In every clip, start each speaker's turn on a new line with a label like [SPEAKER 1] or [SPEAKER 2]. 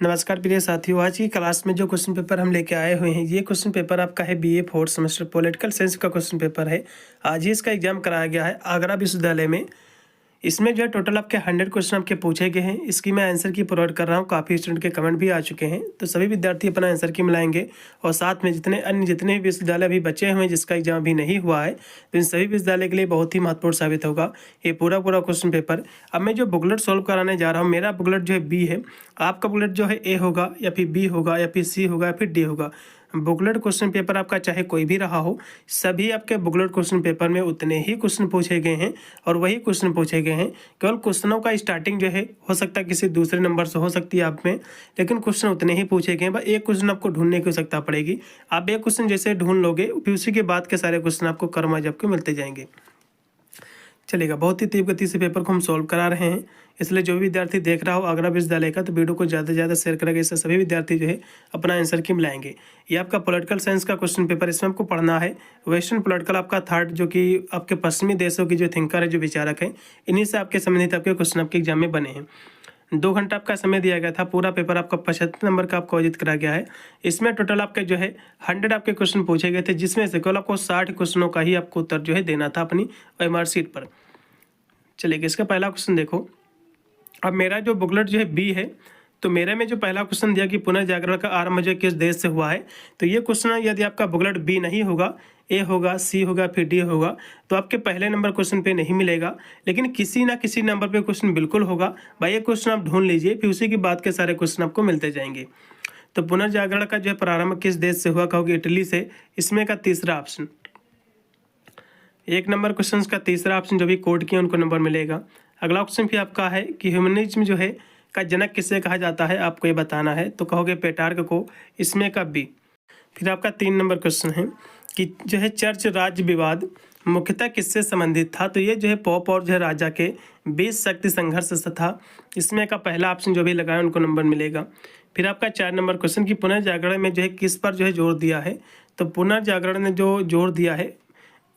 [SPEAKER 1] नमस्कार प्रिय साथियों, आज की क्लास में जो क्वेश्चन पेपर हम लेके आए हुए हैं, ये क्वेश्चन पेपर आपका है BA fourth semester political science का क्वेश्चन पेपर है। आज ही इसका एग्जाम कराया गया है आगरा विश्वविद्यालय में। इसमें जो है टोटल आपके 100 क्वेश्चन आपके पूछे गए हैं। इसकी मैं आंसर की प्रोवाइड कर रहा हूँ। काफ़ी स्टूडेंट के कमेंट भी आ चुके हैं, तो सभी विद्यार्थी अपना आंसर की मिलाएंगे। और साथ में जितने भी विश्वविद्यालय अभी बचे हुए हैं जिसका एग्जाम अभी नहीं हुआ है, तो इन सभी विश्वविद्यालय के लिए बहुत ही महत्वपूर्ण साबित होगा ये पूरा क्वेश्चन पेपर। अब मैं जो बुकलेट सॉल्व कराने जा रहा हूँ, मेरा बुकलेट जो है बी है, आपका बुकलेट जो है ए होगा या फिर बी होगा या फिर सी होगा या फिर डी होगा। बुकलेट क्वेश्चन पेपर आपका चाहे कोई भी रहा हो, सभी आपके बुकलेट क्वेश्चन पेपर में उतने ही क्वेश्चन पूछे गए हैं और वही क्वेश्चन पूछे गए हैं। केवल क्वेश्चनों का स्टार्टिंग जो है हो सकता है किसी दूसरे नंबर से हो सकती है आप में, लेकिन क्वेश्चन उतने ही पूछे गए हैं। बस एक क्वेश्चन आपको ढूंढने की आवश्यकता पड़ेगी। आप एक क्वेश्चन जैसे ढूंढ लोगे, फिर उसी के बाद के सारे क्वेश्चन आपको कर्मज आपके मिलते जाएंगे। चलेगा, बहुत ही तीव्र गति से पेपर को हम सॉल्व करा रहे हैं, इसलिए जो भी विद्यार्थी देख रहा हो आगरा विश्वविद्यालय का, तो वीडियो को ज़्यादा से ज़्यादा शेयर करेंगे। इससे सभी विद्यार्थी जो है अपना आंसर की मिलाएंगे। ये आपका पॉलिटिकल साइंस का क्वेश्चन पेपर, इसमें आपको पढ़ना है वेस्टर्न पॉलिटिकल आपका थर्ड, जो कि आपके पश्चिमी देशों की जो थिंकर है, जो विचारक है, इन्हीं से आपके संबंधित आपके क्वेश्चन आपके एग्जाम में बने हैं। 2 घंटा आपका समय दिया गया था। पूरा पेपर आपका 75 नंबर का आपको आयोजित करा गया है। इसमें टोटल आपके जो है 100 आपके क्वेश्चन पूछे गए थे, जिसमें से केवल आपको 60 क्वेश्चनों का ही आपको उत्तर जो है देना था अपनी OMR शीट पर। चलिए, इसका पहला क्वेश्चन देखो। अब मेरा जो बुकलेट जो है बी है, तो मेरे में जो पहला क्वेश्चन दिया कि पुनर्जागरण का आरंभ जो किस देश से हुआ है, तो ये क्वेश्चन यदि आपका बुकलेट बी नहीं होगा, ए होगा, सी होगा, फिर डी होगा, तो आपके पहले नंबर क्वेश्चन पे नहीं मिलेगा। लेकिन किसी ना किसी नंबर पे क्वेश्चन बिल्कुल होगा। भाई ये क्वेश्चन आप ढूंढ लीजिए, फिर उसी के बाद के सारे क्वेश्चन आपको मिलते जाएंगे। तो पुनर्जागरण का जो है प्रारंभ किस देश से हुआ, कहोगे इटली से। इसमें का तीसरा ऑप्शन, 1 नंबर क्वेश्चन का तीसरा ऑप्शन जो भी कोड किया उनको नंबर मिलेगा। अगला क्वेश्चन भी आपका है कि ह्यूमनिज्म जो है का जनक किसे कहा जाता है, आपको ये बताना है, तो कहोगे पेटार्क को। इसमें का बी। फिर आपका 3 नंबर क्वेश्चन है कि जो है चर्च राज्य विवाद मुख्यतः किससे संबंधित था, तो ये जो है पोप और जो है राजा के बीच शक्ति संघर्ष से था। इसमें का पहला ऑप्शन जो भी लगाए उनको नंबर मिलेगा। फिर आपका 4 नंबर क्वेश्चन कि पुनर्जागरण में जो है किस पर जो है जोर दिया है, तो पुनर्जागरण ने जो जोर दिया है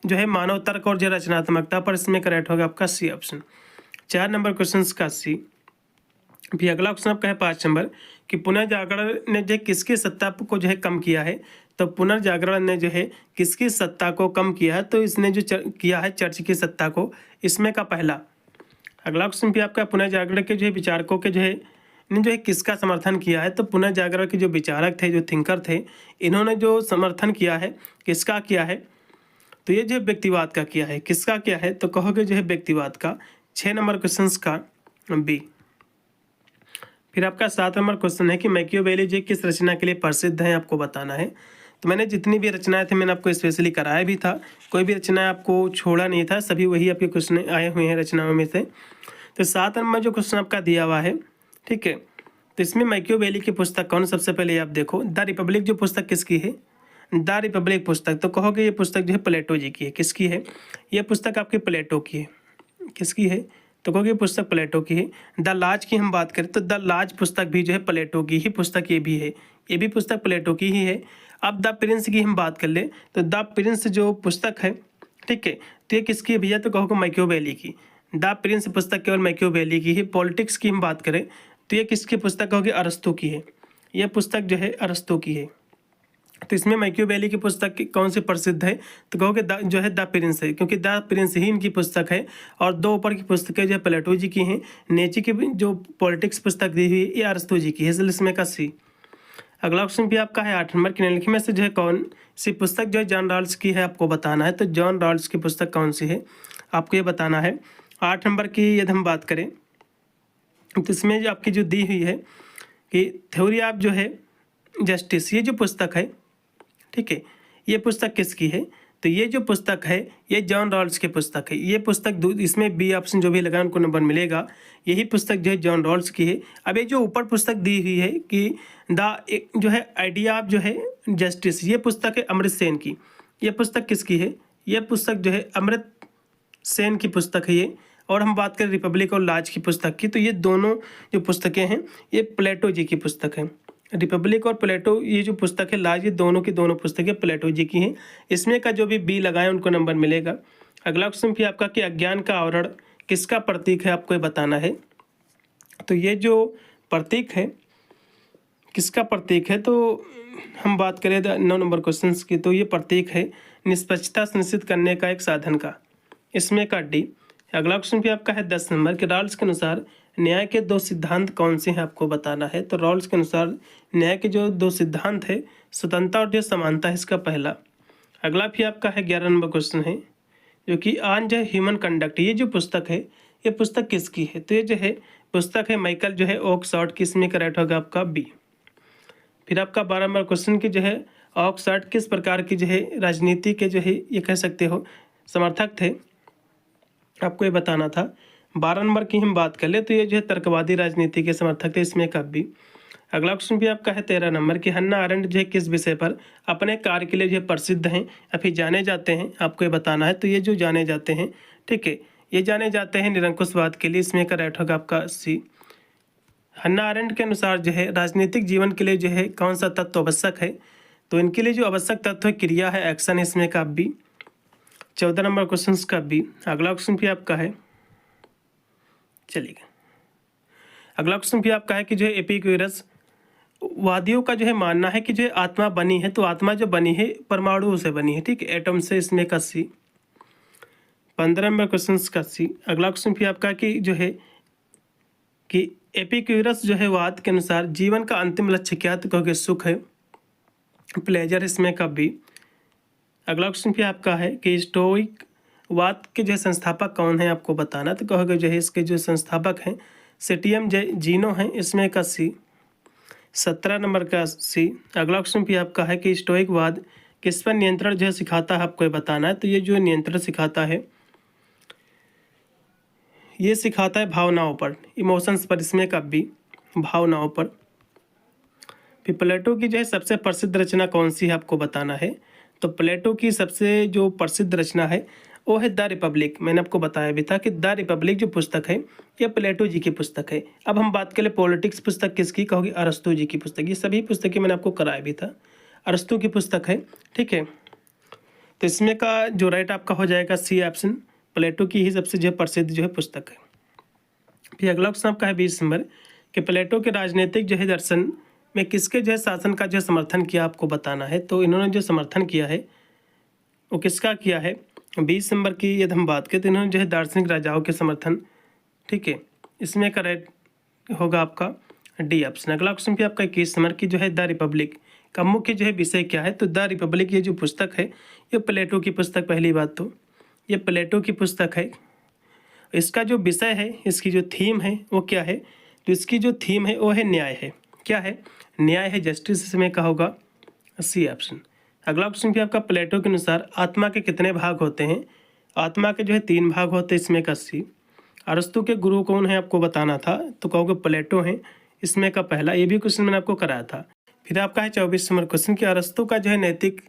[SPEAKER 1] जो है मानव तर्क और जो रचनात्मकता पर। इसमें करेक्ट होगा आपका सी ऑप्शन। 4 नंबर क्वेश्चन का सी। फिर अगला क्वेश्चन आपका है 5 नंबर कि पुनर्जागरण ने जो किसकी सत्ता को जो है कम किया है, तो पुनर्जागरण ने जो है किसकी सत्ता को कम किया है, तो इसने जो किया है चर्च की सत्ता को। इसमें का पहला। अगला क्वेश्चन भी आपका पुनर्जागरण के जो है विचारकों के जो है ने जो है किसका समर्थन किया है, तो पुनर्जागरण के जो विचारक थे, जो थिंकर थे, इन्होंने जो समर्थन किया है किसका किया है, तो ये जो व्यक्तिवाद का किया है। किसका किया है, तो कहोगे जो है व्यक्तिवाद का। 6 नंबर क्वेश्चन का बी। फिर आपका 7 नंबर क्वेश्चन है कि मैकियावेली जो किस रचना के लिए प्रसिद्ध है, आपको बताना है। तो मैंने जितनी भी रचनाएं थे मैंने आपको स्पेशली कराया भी था, कोई भी रचना आपको छोड़ा नहीं था, सभी वही आपके क्वेश्चन आए हुए हैं रचनाओं में से। तो 7 नंबर जो क्वेश्चन आपका दिया हुआ है, ठीक है, तो इसमें मैकियावेली की पुस्तक कौन, सबसे पहले आप देखो द रिपब्लिक जो पुस्तक किसकी है, द रिपब्लिक पुस्तक, तो कहोगे ये पुस्तक जो है प्लेटो जी की है। किसकी है, ये पुस्तक आपकी प्लेटो की है। किसकी है, तो कहोगे पुस्तक प्लेटो की है। द लाज की हम बात करें तो द लाज पुस्तक भी जो है प्लेटो की ही पुस्तक ये भी है, ये भी पुस्तक प्लेटो की ही है। अब द प्रिंस की हम बात कर ले तो द प्रिंस जो पुस्तक है, ठीक है, तो ये किसकी है भैया, तो कहोगे मैकियावेली की। द प्रिंस पुस्तक केवल मैकियावेली की है। पॉलिटिक्स की हम बात करें तो ये किसकी पुस्तक होगी, अरस्तू की है। यह पुस्तक जो है अरस्तू की है। तो इसमें मैकियावेली की पुस्तक कौन सी प्रसिद्ध है, तो कहोगे जो है द प्रिंस है, क्योंकि द प्रिंस ही इनकी पुस्तक है। और 2 ऊपर की पुस्तकें जो है प्लेटो जी की हैं। नीचे की जो पॉलिटिक्स पुस्तक दी हुई है ये अरस्तू जी की है, इसलिए इसमें का सी। अगला क्वेश्चन भी आपका है 8 नंबर कि निम्नलिखित में से जो है कौन सी पुस्तक जो है जॉन रॉल्स की है, आपको बताना है। तो जॉन रॉल्स की पुस्तक कौन सी है, आपको ये बताना है। 8 नंबर की यदि हम बात करें तो इसमें जो आपकी जो दी हुई है कि थ्योरी ऑफ जो है जस्टिस, ये जो पुस्तक है, ठीक है, ये पुस्तक किसकी है, तो ये जो पुस्तक है ये जॉन रॉल्स की पुस्तक है। ये पुस्तक इसमें बी ऑप्शन जो भी लगा उनको नंबर मिलेगा। यही पुस्तक जो है जॉन रॉल्स की है। अब ये जो ऊपर पुस्तक दी हुई है कि जो है आइडिया ऑफ जो है जस्टिस, ये पुस्तक है अमृत सेन की। ये पुस्तक किसकी है, ये पुस्तक जो है अमृत सेन की पुस्तक है ये। और हम बात करें रिपब्लिक और लाज की पुस्तक की, तो ये दोनों जो पुस्तकें हैं ये प्लेटो जी की पुस्तक है। रिपब्लिक और प्लेटो ये जो पुस्तक है लाज, ये दोनों की दोनों पुस्तकें प्लेटो जी की हैं। इसमें का जो भी बी लगाए उनको नंबर मिलेगा। अगला क्वेश्चन भी आपका कि अज्ञान का आवरण किसका प्रतीक है, आपको ये बताना है। तो ये जो प्रतीक है किसका प्रतीक है, तो हम बात करें 9 नंबर क्वेश्चन की, तो ये प्रतीक है निष्पक्षता सुनिश्चित करने का एक साधन का, इसमें का डी। अगला क्वेश्चन भी आपका है 10 नंबर के रॉल्स के अनुसार न्याय के 2 सिद्धांत कौन से हैं आपको बताना है। तो रॉल्स के अनुसार न्याय के जो 2 सिद्धांत है, स्वतंत्रता और जो समानता है, इसका पहला। अगला भी आपका है 11 नंबर क्वेश्चन है, जो कि ऑन जो ह्यूमन कंडक्ट, ये जो पुस्तक है, ये पुस्तक किसकी है। तो ये जो है पुस्तक है माइकल जो है ऑक्सफोर्ड की, इसमें करेक्ट होगा आपका बी। फिर आपका 12 नंबर क्वेश्चन की जो है ऑक्सफोर्ड किस प्रकार की जो है राजनीति के जो है ये कह सकते हो समर्थक थे, आपको ये बताना था। 12 नंबर की हम बात कर ले तो ये जो है तर्कवादी राजनीति के समर्थक थे, इसमें कब भी। अगला क्वेश्चन भी आपका है 13 नंबर की हन्ना आरेंट जो है किस विषय पर अपने कार्य के लिए जो है प्रसिद्ध हैं या फिर जाने जाते हैं, आपको ये बताना है। तो ये जो जाने जाते हैं, ठीक है, ये जाने जाते हैं निरंकुशवाद के लिए, इसमें करेक्ट होगा आपका सी। हन्ना आरेंट के अनुसार जो है राजनीतिक जीवन के लिए जो है कौन सा तत्व आवश्यक है, तो इनके लिए जो आवश्यक तत्व है क्रिया है, एक्शन, इसमें का बी। 14 नंबर क्वेश्चन का बी। अगला क्वेश्चन भी आपका है, चलिए अगला क्वेश्चन भी आपका है कि जो है एपिक्यूरस वादियों का जो है मानना है कि जो आत्मा बनी है, तो आत्मा जो बनी है परमाणुओं से बनी है, ठीक है, एटम से, इसमें का सी। 15 नंबर क्वेश्चन का सी। अगला क्वेश्चन भी आपका कि जो है कि एपिक्यूरस जो है वाद के अनुसार जीवन का अंतिम लक्ष्य क्या, तो कहोगे सुख है, प्लेजर, इसमें का बी। अगला क्वेश्चन भी आपका है कि स्टोइक वाद के जो संस्थापक कौन है, आपको बताना। तो कहोगे जो है इसके जो संस्थापक हैं सेटियम जीनो हैं, इसमें का सी। 17 नंबर का सी। अगला क्वेश्चन भी आपका है कि स्टोइक वाद किस पर नियंत्रण जो है सिखाता है, आपको बताना है। तो ये जो नियंत्रण सिखाता है, ये सिखाता है भावनाओं पर, इमोशंस पर, इसमें का बी, भावनाओं पर। फिर प्लेटो की जो है सबसे प्रसिद्ध रचना कौन सी है, आपको बताना है। तो प्लेटो की सबसे जो प्रसिद्ध रचना है वो है द रिपब्लिक। मैंने आपको बताया भी था कि द रिपब्लिक जो पुस्तक है ये प्लेटो जी की पुस्तक है। अब हम बात करें पॉलिटिक्स पुस्तक किसकी, कहोगी अरस्तु जी की पुस्तक। ये सभी पुस्तकें मैंने आपको कराया भी था, अरस्तु की पुस्तक है, ठीक है। तो इसमें का जो राइट आपका हो जाएगा सी ऑप्शन, प्लेटो की ही सबसे जो प्रसिद्ध जो है पुस्तक है। फिर अगला क्वेश्चन आपका है 20 नंबर कि प्लेटो के राजनीतिक जो है दर्शन में किसके जो है शासन का जो समर्थन किया, आपको बताना है। तो इन्होंने जो समर्थन किया है वो किसका किया है। 20 नंबर की यदि हम बात करें तो इन्होंने जो है दार्शनिक राजाओं के समर्थन, ठीक है, इसमें करेक्ट होगा आपका डी ऑप्शन। अगला क्वेश्चन भी आपका 21 नंबर की जो है द रिपब्लिक का मुख्य जो है विषय क्या है। तो द रिपब्लिक ये जो पुस्तक है ये प्लेटो की पुस्तक, पहली बात तो ये प्लेटो की पुस्तक है। इसका जो विषय है, इसकी जो थीम है वो क्या है, तो इसकी जो थीम है वो है न्याय है, क्या है, न्याय है, जस्टिस, इसमें का होगा सी ऑप्शन। अगला क्वेश्चन भी आपका प्लेटो के अनुसार आत्मा के कितने भाग होते हैं। आत्मा के जो है 3 भाग होते हैं, इसमें का सी। अरस्तु के गुरु कौन है, आपको बताना था। तो कहोगे प्लेटो हैं, इसमें का पहला। ये भी क्वेश्चन मैंने आपको कराया था। फिर आपका है 24 नंबर क्वेश्चन कि अरस्तु का जो है नैतिक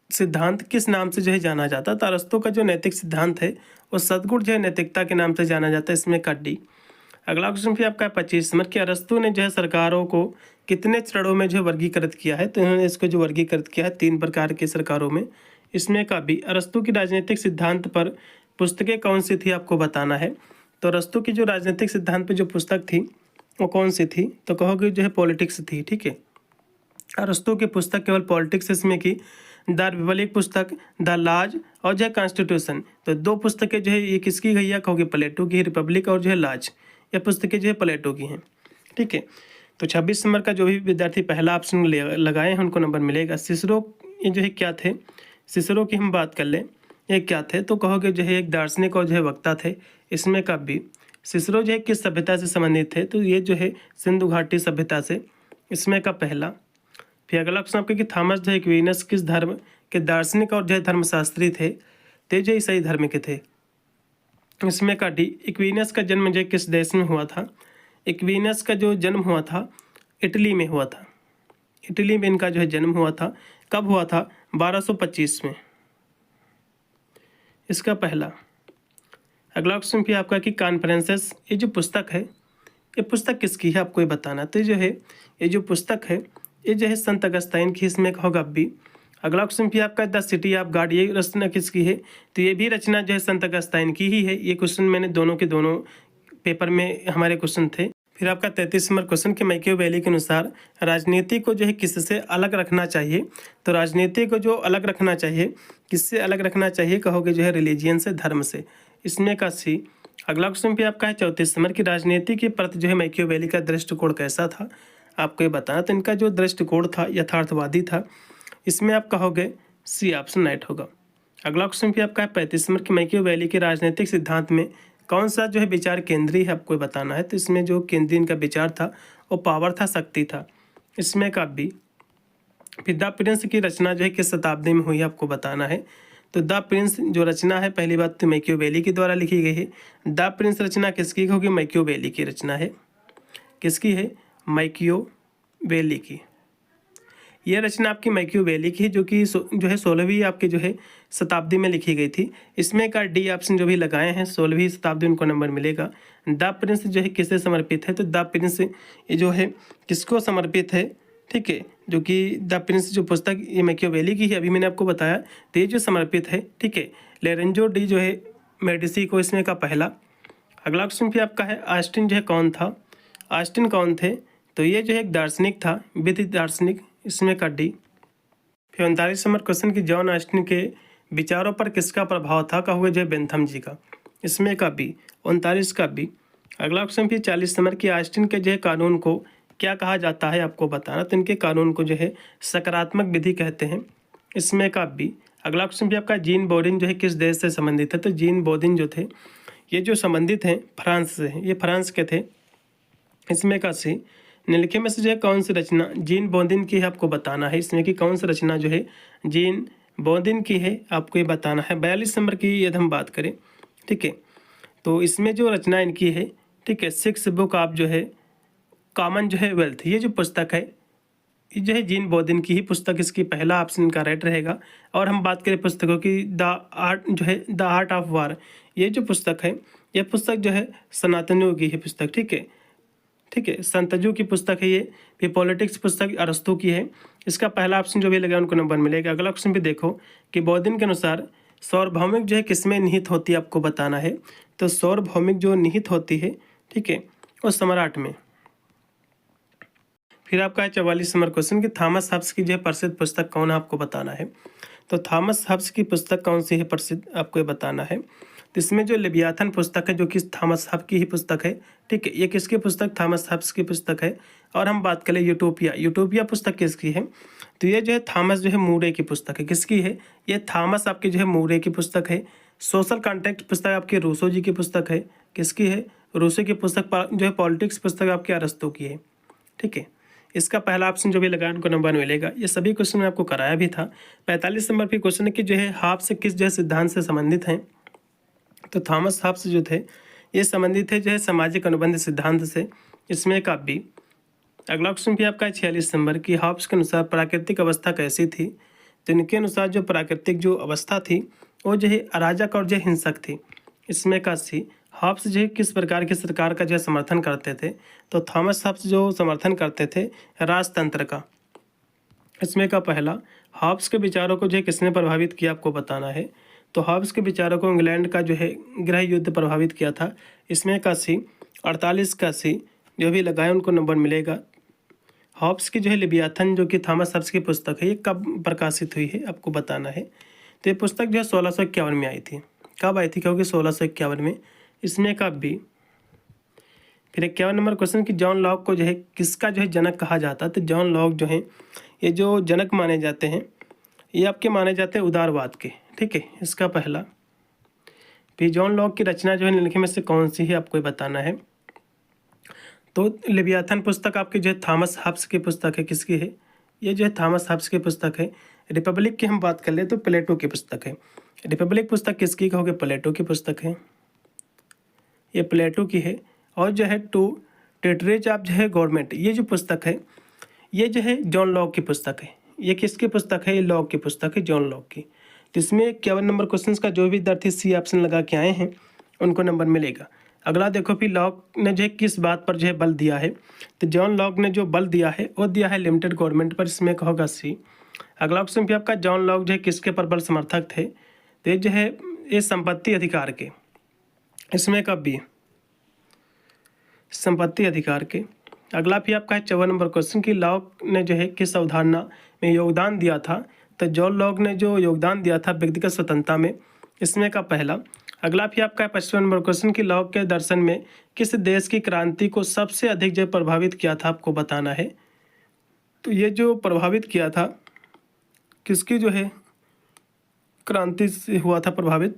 [SPEAKER 1] सिद्धांत किस नाम से जो है जाना जाता है। तो अरस्तु का जो नैतिक सिद्धांत है वो सद्गुण जो है नैतिकता के नाम से जाना जाता है, इसमें का डी। अगला क्वेश्चन भी आपका 25 नंबर कि अरस्तु ने जो है सरकारों को कितने चरणों में जो है वर्गीकृत किया है। तो इन्होंने इसको जो वर्गीकृत किया है 3 प्रकार के सरकारों में, इसमें का भी। अरस्तु की राजनीतिक सिद्धांत पर पुस्तकें कौन सी थी, आपको बताना है। तो अरस्तु की जो राजनीतिक सिद्धांत पर जो पुस्तक थी वो कौन सी थी, तो कहोगे जो है पॉलिटिक्स थी, ठीक है। अरस्तु की पुस्तक केवल पॉलिटिक्स इसमें की, द रिपब्लिक पुस्तक, द लॉज और जो है कॉन्स्टिट्यूशन। तो 2 पुस्तकें जो है ये किसकी गई है, कहोगे प्लेटो की, रिपब्लिक और जो है लॉज, ये पुस्तकें जो है प्लेटो की हैं, ठीक है। तो 26 नंबर का जो भी विद्यार्थी पहला ऑप्शन लगाए हैं उनको नंबर मिलेगा। सिसरो ये जो है क्या थे, सिसरो की हम बात कर लें, ये क्या थे, तो कहोगे जो है एक दार्शनिक और जो है वक्ता थे, इसमें का भी। सिसरो जो है किस सभ्यता से संबंधित थे, तो ये जो है सिंधु घाटी सभ्यता से, इसमें का पहला। फिर अगला क्वेश्चन आपका कि थॉमस जो एक्विनस किस धर्म के दार्शनिक और जो है धर्मशास्त्री थे, तो जो ईसाई धर्म के थे, इसमें का डी। एक्विनस का जन्म जो किस देश में हुआ था, एक्विनस का जो जन्म हुआ था इटली में हुआ था, इटली में इनका जो है जन्म हुआ था। कब हुआ था, 1225 में, इसका पहला। अगला क्वेश्चन भी आपका कि कॉन्फ्रेंसेस ये जो पुस्तक है ये पुस्तक किसकी है, आपको ये बताना। तो जो है ये जो पुस्तक है ये जो है संत अगस्ताइन की, इसमें का होगा बी। अगला क्वेश्चन भी आपका द सिटी ऑफ गॉड ये रचना किसकी है, तो ये भी रचना जो है संत अगस्ताइन की ही है। ये क्वेश्चन मैंने दोनों के दोनों पेपर में हमारे क्वेश्चन थे। फिर आपका 33 नंबर क्वेश्चन कि मैकियावेली के अनुसार राजनीति को जो है किससे अलग रखना चाहिए। तो राजनीति को जो अलग रखना चाहिए, किससे अलग रखना चाहिए कहोगे, जो है रिलीजियन से, धर्म से। इसमें का सी। अगला क्वेश्चन भी आपका है 34 नंबर की राजनीति के प्रति जो है मैकियावेली का दृष्टिकोण कैसा था, आपको ये बताना। तो इनका जो दृष्टिकोण था यथार्थवादी था। इसमें आप कहोगे सी ऑप्शन राइट होगा। अगला क्वेश्चन भी आपका है 35 नंबर की मैकियावेली के राजनीतिक सिद्धांत में कौन सा जो है विचार केंद्रीय है, आपको बताना है। तो इसमें जो केंद्रीय इनका विचार था वो पावर था, शक्ति था। इसमें का बी। फिर द प्रिंस की रचना जो है किस शताब्दी में हुई, आपको बताना है। तो द प्रिंस जो रचना है, पहली बात तो मैकियावेली के द्वारा लिखी गई है। द प्रिंस रचना किसकी होगी, मैकियावेली की रचना है। किसकी है, मैकियावेली की। यह रचना आपकी मैकियावेली की है, जो कि जो है 16वीं आपकी जो है शताब्दी में लिखी गई थी। इसमें का डी ऑप्शन जो भी लगाए हैं 16वीं शताब्दी, उनको नंबर मिलेगा। द प्रिंस जो है किसे समर्पित है, तो द प्रिंस ये जो है किसको समर्पित है, ठीक है, जो कि द प्रिंस जो पुस्तक ये मैकियावेली की है, अभी मैंने आपको बताया। तो ये जो समर्पित है, ठीक है, लोरेंजो डी जो है मेडिसी को, इसमें का पहला। अगला क्वेश्चन भी आपका है ऑस्टिन जो है कौन था, ऑस्टिन कौन थे। तो ये जो है एक दार्शनिक था, विधि दार्शनिक। इसमें का डी। फिर 39 नंबर क्वेश्चन की जॉन ऑस्टिन के विचारों पर किसका प्रभाव था, कहोगे जो है बेंथम जी का। इसमें का बी, 39 का बी। अगला क्वेश्चन फिर 40 नंबर की ऑस्टिन के जो है कानून को क्या कहा जाता है, आपको बताना। तो इनके कानून को जो है सकारात्मक विधि कहते हैं। इसमें का बी। अगला क्वेश्चन भी आपका जीन बोडिन जो है किस देश से संबंधित है। तो जीन बोडिन जो थे ये जो संबंधित हैं फ्रांस से हैं, ये फ्रांस के थे। इसमें का सी। निम्नलिखित में से जो है कौन सी रचना जीन बोडिन की है, आपको बताना है। इसमें की कौन सी रचना जो है जीन बोडिन की है, आपको ये बताना है। 42 नंबर की यदि हम बात करें, ठीक है, तो इसमें जो रचना इनकी है, ठीक है, 6 बुक ऑफ जो है कॉमन जो है वेल्थ, ये जो पुस्तक है ये जो है जीन बोडिन की ही पुस्तक, इसकी पहला ऑप्शन इनका राइट रहेगा। और हम बात करें पुस्तकों की, द आर्ट जो है द आर्ट ऑफ वार, ये जो पुस्तक है यह पुस्तक जो है सनातनियों की है पुस्तक, ठीक है, ठीक है, संतजू की पुस्तक है ये। फिर पॉलिटिक्स पुस्तक अरस्तु की है। इसका पहला ऑप्शन जो भी लगा उनको नंबर मिलेगा। अगला क्वेश्चन भी देखो कि बोडिन के अनुसार सार्वभौमिक जो है किसमें निहित होती है, आपको बताना है। तो सार्वभौमिक जो निहित होती है, ठीक है, वो सम्राट में। फिर आपका है 44 नंबर क्वेश्चन कि थॉमस हब्स की जो है प्रसिद्ध पुस्तक कौन है, आपको बताना है। तो थॉमस हब्स की पुस्तक कौन सी है प्रसिद्ध, आपको ये बताना है। तो इसमें जो लेवियाथन पुस्तक है जो कि थॉमस हब्स की ही पुस्तक है, ठीक है, ये किसकी पुस्तक, थॉमस हब्स की पुस्तक है। और हम बात करें यूटोपिया, यूटोपिया पुस्तक किसकी है। तो ये जो है थॉमस जो है मूरे की पुस्तक है। किसकी है, ये थॉमस आपकी जो है मूरे की पुस्तक है। सोशल कॉन्टेक्ट पुस्तक आपकी रूसो जी की पुस्तक है। किसकी है, रूसो की पुस्तक। जो है पॉलिटिक्स पुस्तक आपकी अरस्तु की है, ठीक है। इसका पहला ऑप्शन जो भी लगा उनको नंबर मिलेगा। ये सभी क्वेश्चन मैं आपको कराया भी था। 45 नंबर पे क्वेश्चन है कि जो है हॉब्स किस जो है सिद्धांत से संबंधित हैं। तो थॉमस हॉब्स जो थे ये संबंधित है जो है सामाजिक अनुबंध सिद्धांत से। इसमें का बी। अगला क्वेश्चन भी आपका 46 नंबर की हॉब्स के अनुसार प्राकृतिक अवस्था कैसी थी। तो इनके अनुसार जो प्राकृतिक जो अवस्था थी वो जो है अराजक और जो हिंसक थी। इसमें का सी। हॉब्स जो है किस प्रकार की सरकार का जो है समर्थन करते थे। तो थॉमस हॉब्स जो समर्थन करते थे राजतंत्र का। इसमें का पहला। हॉब्स के विचारों को जो है किसने प्रभावित किया, आपको बताना है। तो हॉब्स के विचारों को इंग्लैंड का जो है गृह युद्ध प्रभावित किया था। इसमें का सी। 48 का सी जो भी लगाए उनको नंबर मिलेगा। हॉब्स की जो है लेवियाथन जो कि थॉमस हॉब्स की पुस्तक है ये कब प्रकाशित हुई है, आपको बताना है। तो ये पुस्तक जो है 1651 में आई थी। कब आई थी, क्योंकि 1651 में। इसमें का बी। फिर 51 नंबर क्वेश्चन कि जॉन लॉक को जो है किसका जो है जनक कहा जाता है। तो जॉन लॉक जो है ये जो जनक माने जाते हैं ये आपके माने जाते हैं उदारवाद के, ठीक है। इसका पहला। फिर जॉन लॉक की रचना जो है निम्नलिखित में से कौन सी है, आपको बताना है। तो लेवियाथन पुस्तक आपकी जो है थॉमस हॉब्स की पुस्तक है। किसकी है, ये जो है थॉमस हॉब्स की पुस्तक है। रिपब्लिक की हम बात कर ले तो प्लेटो की पुस्तक है। रिपब्लिक पुस्तक किसकी कहोगे, प्लेटो की पुस्तक है, ये प्लेटो की है। और जो है टू टेटरेज ऑफ जो है गवर्नमेंट, ये जो पुस्तक है ये जो है जॉन लॉक की पुस्तक है। ये किसकी पुस्तक है, ये लॉक की पुस्तक है, जॉन लॉक की। तो इसमें 51 नंबर क्वेश्चन का जो भी विद्यार्थी सी ऑप्शन लगा के आए हैं उनको नंबर मिलेगा। अगला देखो फिर लॉक ने जो है किस बात पर जो है बल दिया है। तो जॉन लॉक ने जो बल दिया है वो दिया है लिमिटेड गवर्नमेंट पर। इसमें कहोगा सी। अगला क्वेश्चन भी आपका जॉन लॉक जो है किसके प्रबल समर्थक थे। तो ये जो है ये संपत्ति अधिकार के। इसमें का बी। संपत्ति अधिकार के। अगला भी आपका है 54 नंबर क्वेश्चन कि लॉक ने जो है किस अवधारणा में योगदान दिया था। तो जॉन लॉक ने जो योगदान दिया था व्यक्तिगत स्वतंत्रता में, इसमें का पहला। अगला भी आपका है 55 नंबर क्वेश्चन कि लॉक के दर्शन में किस देश की क्रांति को सबसे अधिक जो प्रभावित किया था, आपको बताना है। तो ये जो प्रभावित किया था, किसकी जो है क्रांति से हुआ था प्रभावित।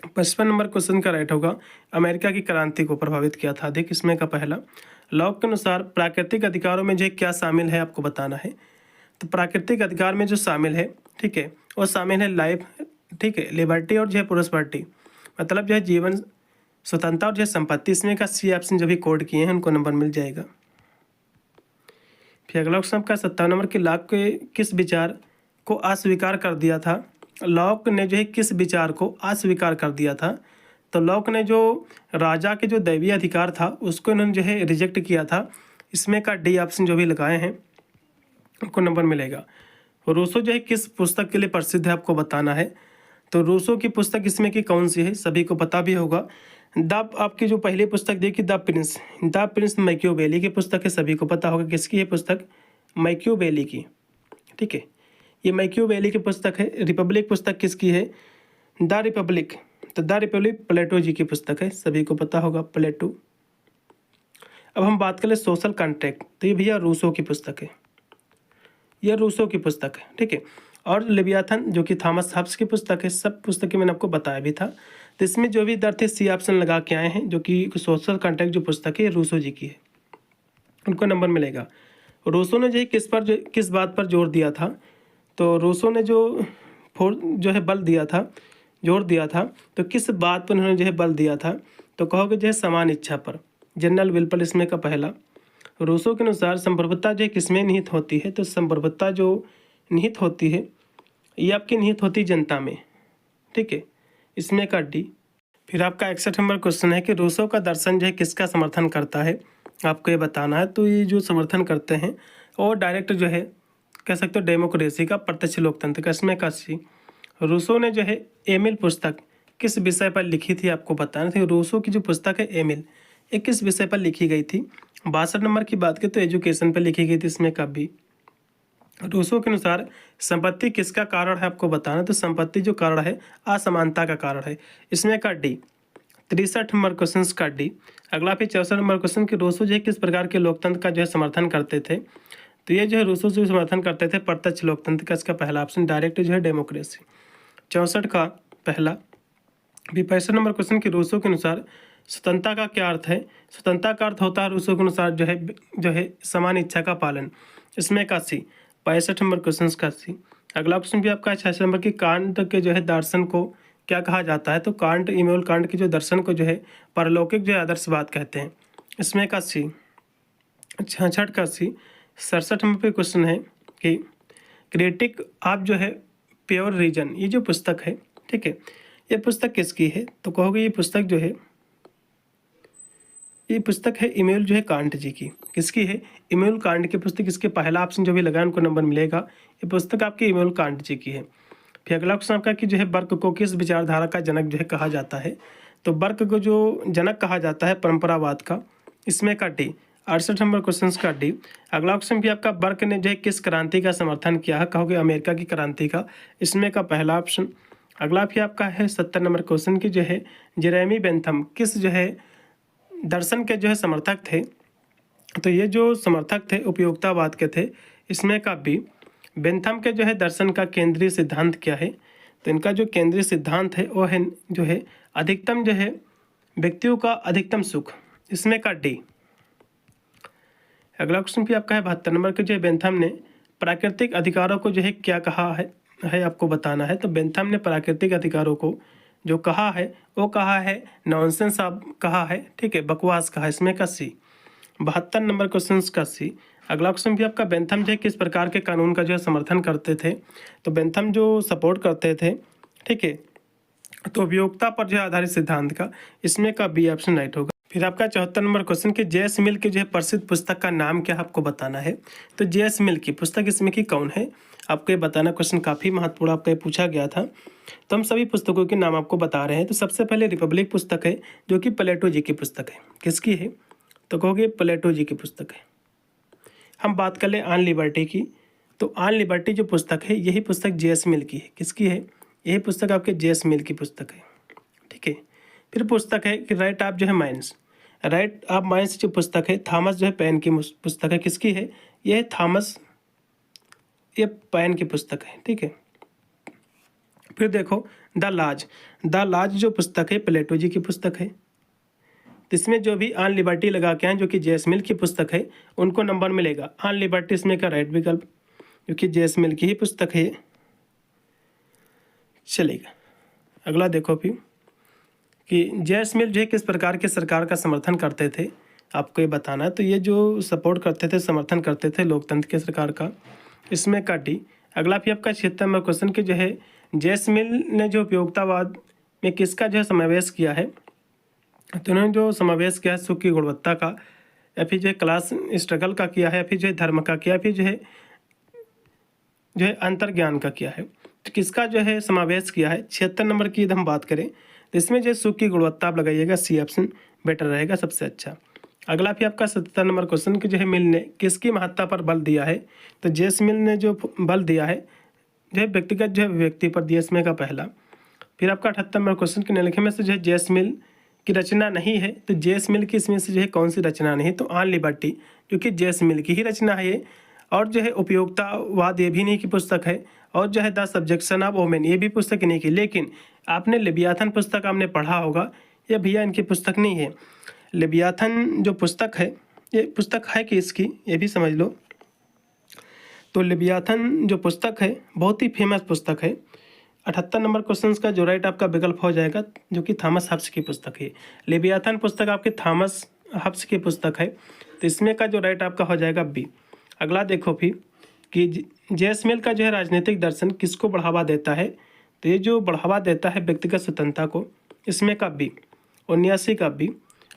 [SPEAKER 1] 55 नंबर क्वेश्चन का राइट होगा अमेरिका की क्रांति को प्रभावित किया था अधिक, इसमें का पहला। लॉक के अनुसार प्राकृतिक अधिकारों में जो क्या शामिल है, आपको बताना है। तो प्राकृतिक अधिकार में जो शामिल है, ठीक है, वो शामिल है लाइफ, ठीक है, लिबर्टी और जो है प्रोस्पेरिटी, मतलब जो है जीवन, स्वतंत्रता और जो है संपत्ति। इसमें का सी ऑप्शन जो भी कोड किए हैं उनको नंबर मिल जाएगा। फिर अगला क्वेश्चन का 57 नंबर कि लॉक के किस विचार को अस्वीकार कर दिया था। लॉक ने जो है किस विचार को अस्वीकार कर दिया था। तो लॉक ने जो राजा के जो दैवीय अधिकार था उसको इन्होंने जो है रिजेक्ट किया था। इसमें का डी ऑप्शन जो भी लगाए हैं उनको नंबर मिलेगा। रूसो जो है किस पुस्तक के लिए प्रसिद्ध है, आपको बताना है। तो रूसो की पुस्तक इसमें की कौन सी है, सभी को पता भी होगा। आपकी जो पहली पुस्तक देखी द प्रिंस मैकियावेली की पुस्तक है, सभी को पता होगा किसकी है पुस्तक, मैकियावेली की, ठीक है। ये मैकियावेली की पुस्तक है। रिपब्लिक पुस्तक किसकी है, द रिपब्लिक। तो द रिपब्लिक प्लेटो जी की पुस्तक है, सभी को पता होगा प्लेटो। अब हम बात करें सोशल कॉन्ट्रैक्ट, तो ये भैया रूसो की पुस्तक है, यह रूसो की पुस्तक है, ठीक है। और लेवियाथन जो कि थॉमस हब्स की पुस्तक है। सब पुस्तकें मैंने आपको बताया भी था। तो इसमें जो भी दर थे सी ऑप्शन लगा के आए हैं, जो कि सोशल कॉन्ट्रैक्ट जो पुस्तक है रूसो जी की है, उनको नंबर मिलेगा। रूसो ने जो है किस बात पर जोर दिया था। तो रूसो ने जो है बल दिया था, जोर दिया था, तो किस बात पर उन्होंने जो है बल दिया था। तो कहोगे जो है समान इच्छा पर, जनरल विल पर, इसमें का पहला। रूसो के अनुसार संप्रभुता जो है किसमें निहित होती है। तो संप्रभुता जो निहित होती है ये आपकी निहित होती जनता में, ठीक है, इसमें का डी। फिर आपका 61 नंबर क्वेश्चन है कि रूसो का दर्शन जो है किसका समर्थन करता है, आपको ये बताना है। तो ये जो समर्थन करते हैं और डायरेक्ट जो है कह सकते हो डेमोक्रेसी का, प्रत्यक्ष लोकतंत्र का, इसमें का सी। रूसो ने जो है एमिल पुस्तक किस विषय पर लिखी थी, आपको बताना थी। रूसो की जो पुस्तक है एमिल, ये किस विषय पर लिखी गई थी। 62 नंबर की बात करें तो एजुकेशन पर लिखी गई थी, इसमें का बी। रूसो के अनुसार संपत्ति किसका कारण है, आपको बताना। तो संपत्ति जो कारण है असमानता का कारण है, इसमें का डी। 63 नंबर क्वेश्चन का डी। अगला फिर 64 नंबर क्वेश्चन कि रूसो जो है किस प्रकार के लोकतंत्र का जो है समर्थन करते थे। तो ये जो है रूसो जो समर्थन करते थे प्रत्यक्ष लोकतंत्र का, इसका पहला ऑप्शन डायरेक्ट जो है डेमोक्रेसी। 64 का पहला। भी 65 नंबर क्वेश्चन कि रूसो के अनुसार स्वतंत्रता का क्या अर्थ है। स्वतंत्रता का अर्थ होता है रूसो के अनुसार जो है समान इच्छा का पालन, इसमें का सी। 65 नंबर क्वेश्चन का सी। अगला क्वेश्चन भी आपका 66 नंबर की कांट के जो है दर्शन को क्या कहा जाता है। तो कांट, इमैनुअल कांट के जो दर्शन को जो है परलौकिक जो है आदर्शवाद कहते हैं, इसमें का सी। 66 का सी। 67 नंबर पे क्वेश्चन है कि क्रिटिक ऑफ जो है प्योर रीजन, ये जो पुस्तक है, ठीक है, ये पुस्तक किसकी है। तो कहोगे ये पुस्तक जो है, ये पुस्तक है इमैनुअल जो है कांट जी की। किसकी है, इमैनुअल कांट की पुस्तक। इसके पहला ऑप्शन जो भी लगाए उनको नंबर मिलेगा। ये पुस्तक आपकी इमैनुअल कांट जी की है। फिर अगला क्वेश्चन आपका कि जो है बर्क को किस विचारधारा का जनक जो है कहा जाता है। तो बर्क को जो जनक कहा जाता है परंपरावाद का, इसमें का डी। 68 नंबर क्वेश्चन का डी। अगला क्वेश्चन भी आपका बर्क ने जो है किस क्रांति का समर्थन किया है, कहोगे अमेरिका की क्रांति का, इसमें का पहला ऑप्शन। अगला भी आपका है 70 नंबर क्वेश्चन की जो है जेरेमी बेंथम किस जो है दर्शन के जो है समर्थक थे। तो ये जो समर्थक थे उपयोगितावाद के थे, इसमें का बी। बेंथम के जो है दर्शन का केंद्रीय सिद्धांत क्या है। तो इनका जो केंद्रीय सिद्धांत है वो है जो है अधिकतम जो है व्यक्तियों का अधिकतम सुख, इसमें का डी। अगला क्वेश्चन भी आपका है 72 नंबर के जो है बेंथम ने प्राकृतिक अधिकारों को जो है क्या कहा है आपको बताना है। तो बेंथम ने प्राकृतिक अधिकारों को जो कहा है वो कहा है नॉनसेंस आप कहा है, ठीक है, बकवास कहा है, इसमें का सी। 72 नंबर क्वेश्चन का सी। अगला क्वेश्चन भी आपका बेंथम जो है किस प्रकार के कानून का जो है समर्थन करते थे। तो बेंथम जो सपोर्ट करते थे, ठीक है, तो उपयोगिता पर जो है आधारित सिद्धांत का, इसमें का बी ऑप्शन राइट होगा। फिर आपका 74 नंबर क्वेश्चन कि जेएस मिल की जो है प्रसिद्ध पुस्तक का नाम क्या आपको बताना है। तो जेएस मिल की पुस्तक इसमें की कौन है, आपको ये बताना। क्वेश्चन काफ़ी महत्वपूर्ण आपका ये पूछा गया था, तो हम सभी पुस्तकों के नाम आपको बता रहे हैं। तो सबसे पहले रिपब्लिक पुस्तक है जो कि प्लेटो जी की पुस्तक है। किसकी है, तो कहोगे प्लेटो जी की पुस्तक है। हम बात कर ले ऑन लिबर्टी की, तो ऑन लिबर्टी जो पुस्तक है यही पुस्तक जे.एस. मिल की है। किसकी है? यही पुस्तक आपके जे.एस. मिल की पुस्तक है। ठीक है। फिर पुस्तक है कि राइट ऑफ जो है माइंड्स, राइट ऑफ माइंड्स जो पुस्तक है थॉमस जो है पेन की पुस्तक है। किसकी है? यह थॉमस ये पेन की पुस्तक है। ठीक है। फिर देखो द लाज जो पुस्तक है प्लेटो जी की पुस्तक है। इसमें जो भी ऑन लिबर्टी लगा के हैं जो कि जे.एस. मिल की पुस्तक है उनको नंबर मिलेगा। ऑन लिबर्टी इसमें का राइट विकल्प, क्योंकि जे.एस. मिल की ही पुस्तक है, चलेगा। अगला देखो फिर कि जे.एस. मिल जो है किस प्रकार के सरकार का समर्थन करते थे, आपको ये बताना है। तो ये जो सपोर्ट करते थे, समर्थन करते थे लोकतंत्र के सरकार का, इसमें का डी। अगला फिर आपका 76 नंबर क्वेश्चन के जो है जे.एस. मिल ने जो उपयोगितावाद में किसका जो है समावेश किया है, तो उन्होंने जो समावेश किया है सुख की गुणवत्ता का, या फिर जो है क्लास स्ट्रगल का किया है, या फिर जो है धर्म का किया, फिर जो है अंतर्ज्ञान का किया है। तो किसका जो है समावेश किया है? 76 नंबर की हम बात करें तो इसमें जो सुख की गुणवत्ता आप लगाइएगा, सी ऑप्शन बेटर रहेगा, सबसे अच्छा। अगला फिर आपका 77 नंबर क्वेश्चन की जो है मिल ने किसकी महत्ता पर बल दिया है, तो जे.एस. मिल ने जो बल दिया है जो है व्यक्तिगत जो है व्यक्ति पर दिया, इसमें का पहला। फिर आपका 78 नंबर क्वेश्चन के निम्नलिखित में से जो है जे.एस. मिल की रचना नहीं है, तो जे.एस. मिल की इसमें से जो है कौन सी रचना नहीं? तो ऑन लिबर्टी, क्योंकि जे.एस. मिल की ही रचना है ये। और जो है उपयोगितावाद ये भी नहीं की पुस्तक है, और जो है द सब्जेक्शन ऑफ वोमेन ये भी पुस्तक नहीं की। लेकिन आपने लेवियाथन पुस्तक आपने पढ़ा होगा, ये भैया इनकी पुस्तक नहीं है। लेवियाथन जो पुस्तक है ये पुस्तक है कि इसकी, ये भी समझ लो। तो लेवियाथन जो पुस्तक है बहुत ही फेमस पुस्तक है। 78 नंबर क्वेश्चन का जो राइट आपका विकल्प हो जाएगा, जो कि थॉमस हब्स की पुस्तक है। लेवियाथन पुस्तक आपकी थॉमस हब्स की पुस्तक है, तो इसमें का जो राइट आपका हो जाएगा बी। अगला देखो फिर कि जे.एस. मिल का जो है राजनीतिक दर्शन किसको बढ़ावा देता है, तो ये जो बढ़ावा देता है व्यक्तिगत स्वतंत्रता को, इसमें का बी। 79 का बी।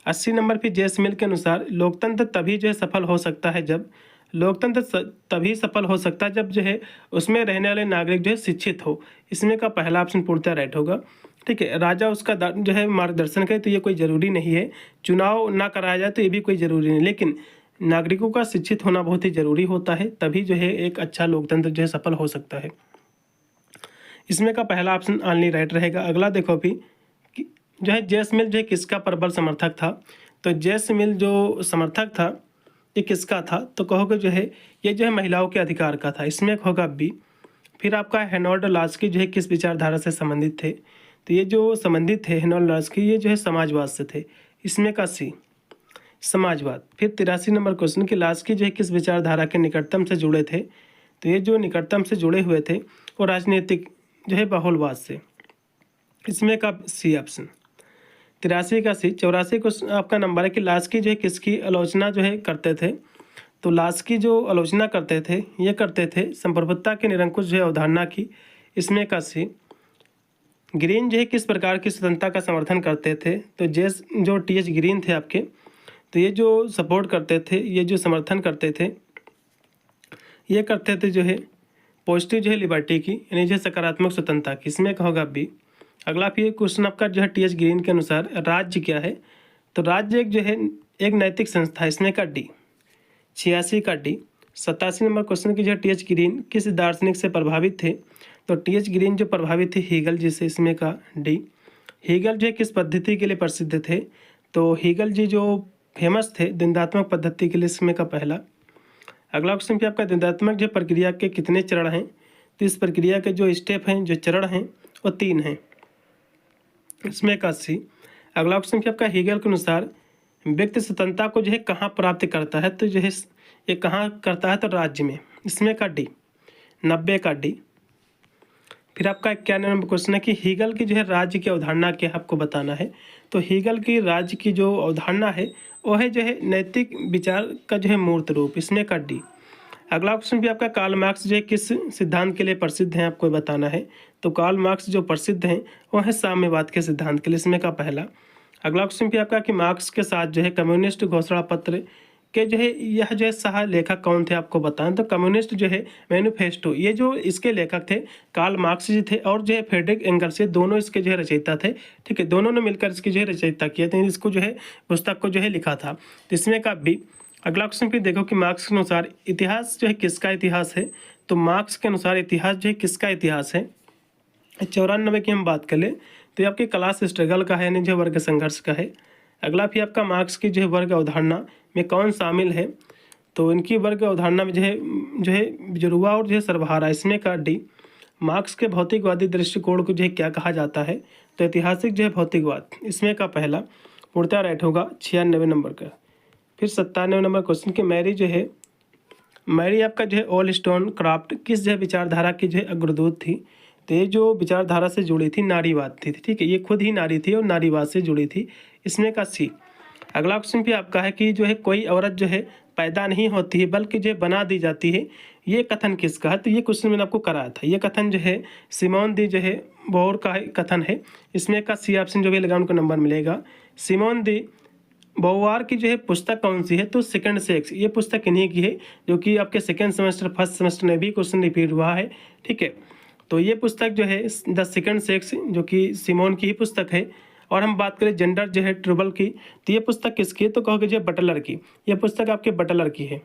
[SPEAKER 1] 80 नंबर फिर जे.एस. मिल के अनुसार लोकतंत्र तभी जो है सफल हो सकता है जब, लोकतंत्र तभी सफल हो सकता है जब जो है उसमें रहने वाले नागरिक जो है शिक्षित हो, इसमें का पहला ऑप्शन पूर्णतः राइट होगा। ठीक है। राजा उसका जो है मार्गदर्शन करे, तो ये कोई ज़रूरी नहीं है। चुनाव ना कराया जाए तो ये भी कोई ज़रूरी नहीं, लेकिन नागरिकों का शिक्षित होना बहुत ही ज़रूरी होता है, तभी जो है एक अच्छा लोकतंत्र जो है सफल हो सकता है। इसमें का पहला ऑप्शन ऑनली राइट रहेगा। अगला देखो भी कि जो है जे.एस. मिल जो है किसका प्रबल समर्थक था, तो जे.एस. मिल जो समर्थक था ये किसका था, तो कहोगे जो है ये जो है महिलाओं के अधिकार का था, इसमें होगा बी। फिर आपका हेनोल्ड लास्की जो है किस विचारधारा से संबंधित थे, तो ये जो संबंधित थे हेनोल्ड लास्की ये जो है समाजवाद से थे, इसमें का सी समाजवाद। फिर 83 नंबर क्वेश्चन कि लास्की जो है किस विचारधारा के निकटतम से जुड़े थे, तो ये जो निकटतम से जुड़े हुए थे वो राजनीतिक जो है बहुलवाद से, इसमें का सी ऑप्शन। 83 का सी। 84 क्वेश्चन आपका नंबर है कि लास्की जो है किसकी आलोचना जो है करते थे, तो लास्की जो आलोचना करते थे ये करते थे संप्रभुता के निरंकुश जो है अवधारणा की, इसमें का सी। ग्रीन जो है किस प्रकार की स्वतंत्रता का समर्थन करते थे, तो जो टी.एच. ग्रीन थे आपके, तो ये जो सपोर्ट करते थे, ये जो समर्थन करते थे, ये करते थे जो है पॉजिटिव जो है लिबर्टी की, यानी जो सकारात्मक स्वतंत्रता की, इसमें का होगा बी। अगला फिर क्वेश्चन आपका जो है टी.एच. ग्रीन के अनुसार राज्य क्या है, तो राज्य एक जो है एक नैतिक संस्था है, इसमें का डी। 86 का डी। 87 नंबर क्वेश्चन की जो है टी.एच. ग्रीन किस दार्शनिक से प्रभावित थे, तो टी.एच. ग्रीन जो प्रभावित थे हीगल जी से, इसमें का डी। हीगल जो है किस पद्धति के लिए प्रसिद्ध थे, तो हीगल जी जो फेमस थे द्वंद्वात्मक पद्धति के लिए, इसमें का पहला। अगला क्वेश्चन भी आपका द्वंद्वात्मक जो प्रक्रिया के कितने चरण हैं, तो इस प्रक्रिया के जो स्टेप हैं जो चरण हैं वो 3 हैं, इसमें का सी। अगला क्वेश्चन भी आपका हीगल के अनुसार व्यक्ति स्वतंत्रता को जो है कहाँ प्राप्त करता है, तो जो है ये कहाँ करता है, तो राज्य में, इसमें का डी। 90 का डी। फिर आपका 91 नंबर क्वेश्चन है कि हीगल की जो है राज्य की अवधारणा क्या आपको बताना है, तो हीगल की राज्य की जो अवधारणा है वो है जो है नैतिक विचार का जो है मूर्त रूप, इसमें का डी। अगला क्वेश्चन भी आपका कार्ल मार्क्स जो है किस सिद्धांत के लिए प्रसिद्ध हैं, आपको बताना है, तो कार्ल मार्क्स जो प्रसिद्ध हैं वो है साम्यवाद के सिद्धांत के लिए, इसमें का पहला। अगला क्वेश्चन भी आपका कि मार्क्स के साथ जो है कम्युनिस्ट घोषणा पत्र कि जो है यह जो है सह लेखक कौन थे आपको बताएं तो कम्युनिस्ट जो है मैनिफेस्टो, ये जो इसके लेखक थे कार्ल मार्क्स जी थे और जो है फ्रेडरिक एंगल्स, ये दोनों इसके जो है रचयिता थे। ठीक है, दोनों ने मिलकर इसकी जो है रचयिता किए थे, इसको जो है पुस्तक को जो है लिखा था। तो इसमें का भी अगला क्वेश्चन फिर देखो कि मार्क्स के अनुसार इतिहास जो है किसका इतिहास है। तो मार्क्स के अनुसार इतिहास जो है किसका इतिहास है। 94 की हम बात कर ले तो ये आपके क्लास स्ट्रगल का है, यानी जो वर्ग संघर्ष का है। अगला फिर आपका मार्क्स की जो है वर्ग अवधारणा में कौन शामिल है। तो इनकी वर्ग अवधारणा में जो है जुड़वा और जो है सर्वहारा। इसमें का डी मार्क्स के भौतिकवादी दृष्टिकोण को जो है क्या कहा जाता है। तो ऐतिहासिक जो है भौतिकवाद, इसमें का पहला पूर्णतः राइट होगा 96 नंबर का। फिर 97 नंबर क्वेश्चन कि मैरी जो है, मैरी आपका जो है ऑल स्टोन क्राफ्ट किस जो है विचारधारा की जो है अग्रदूत थी। तो ये जो विचारधारा से जुड़ी थी नारीवाद थी। ठीक है, ये खुद ही नारी थी और नारीवाद से जुड़ी थी। इसमें का सी। अगला क्वेश्चन भी आपका है कि जो है कोई औरत जो है पैदा नहीं होती है बल्कि जो है बना दी जाती है, ये कथन किसका है। तो ये क्वेश्चन मैंने आपको कराया था। ये कथन जो है सिमोन दी जो है बोर का कथन है। इसमें का सी ऑप्शन जो भी लगा उनको नंबर मिलेगा। सिमोन दी बोवार की जो है पुस्तक कौन सी है। तो सेकंड सेक्स, ये पुस्तक इन्हीं की है जो कि आपके सेकंड सेमेस्टर फर्स्ट सेमेस्टर में भी क्वेश्चन रिपीट हुआ है। ठीक है, तो ये पुस्तक जो है द सेकंड सेक्स जो कि सिमोन की ही पुस्तक है। और हम बात करें जेंडर जो है ट्रबल की, तो ये पुस्तक किसकी है। तो कहोगे जो बटलर की, ये पुस्तक आपके बटलर की है,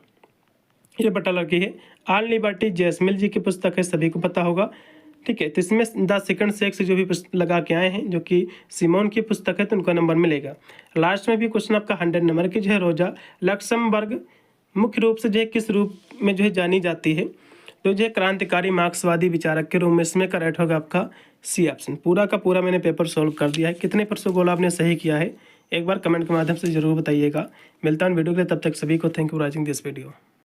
[SPEAKER 1] ये बटलर की है। ऑन लिबर्टी जैसमिल जी की पुस्तक है, सभी को पता होगा। ठीक है, तो इसमें द सेकंड सेक्स जो भी लगा के आए हैं जो कि सिमोन की पुस्तक है, तो उनका नंबर मिलेगा। लास्ट में भी क्वेश्चन आपका 100 नंबर की जो है रोजा लक्समबर्ग मुख्य रूप से जो है किस रूप में जो है जानी जाती है। तो जो है क्रांतिकारी मार्क्सवादी विचारक के रूप में। इसमें का राइट होगा आपका सी ऑप्शन। पूरा का पूरा मैंने पेपर सॉल्व कर दिया है। कितने % गोल आपने सही किया है एक बार कमेंट के माध्यम से जरूर बताइएगा। मिलता हूँ वीडियो के लिए, तब तक सभी को thank you for watching this video.